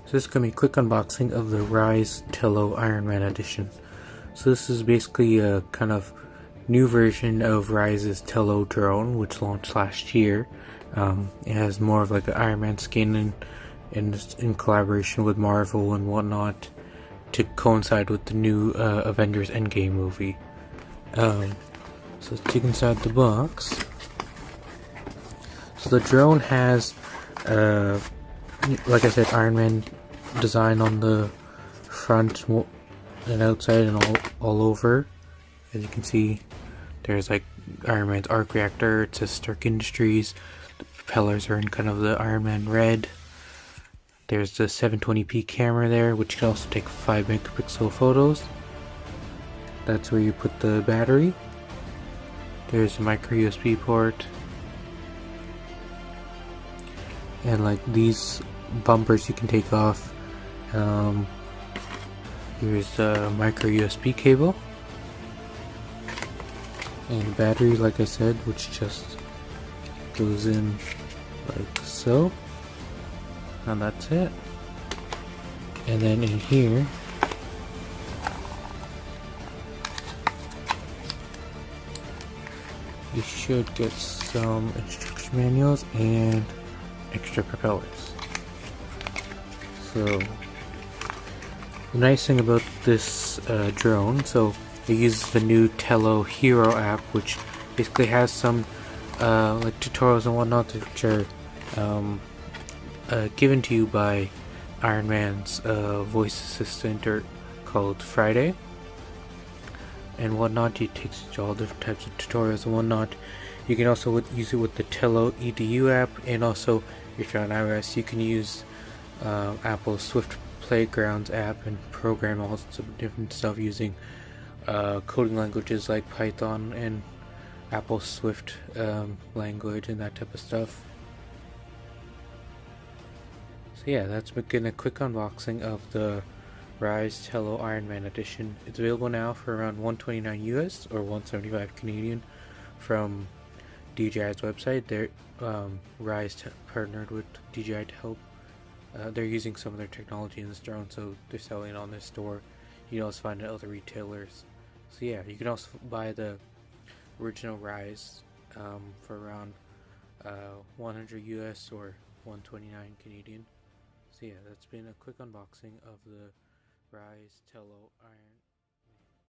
So this is going to be a quick unboxing of the Ryze Tello Iron Man edition. So this is basically a kind of new version of Ryze's Tello drone, which launched last year. It has more of like an Iron Man skin in collaboration with Marvel and whatnot to coincide with the new Avengers Endgame movie. So let's take inside the box. So the drone has, like I said, Iron Man design on the front and outside and all over. As you can see, there's like Iron Man's arc reactor. It says Stark Industries. The propellers are in kind of the Iron Man red. There's the 720p camera there, which can also take 5 megapixel photos. That's where you put the battery. There's a micro USB port. And like these bumpers you can take off. Here's a micro USB cable. And battery, like I said, which just goes in like so. And that's it. And then in here, you should get some instruction manuals and extra propellers. So the nice thing about this drone, so it uses the new Tello Hero app, which basically has some like tutorials and whatnot, which are given to you by Iron Man's voice assistant called Friday and whatnot. It takes you to all different types of tutorials and whatnot. You can also use it with the Tello EDU app, and also if you're on iOS you can use Apple's Swift Playgrounds app and program all sorts of different stuff using coding languages like Python and Apple Swift language and that type of stuff. So yeah, that's been a quick unboxing of the Ryze Tello Iron Man edition. It's available now for around $129 US or $175 Canadian from DJI's website. They're Ryze partnered with DJI to help. They're using some of their technology in this drone, so they're selling it on their store. You can also find it at other retailers. So yeah, you can also buy the original Ryze for around 100 US or 129 Canadian. So yeah, that's been a quick unboxing of the Ryze Tello Iron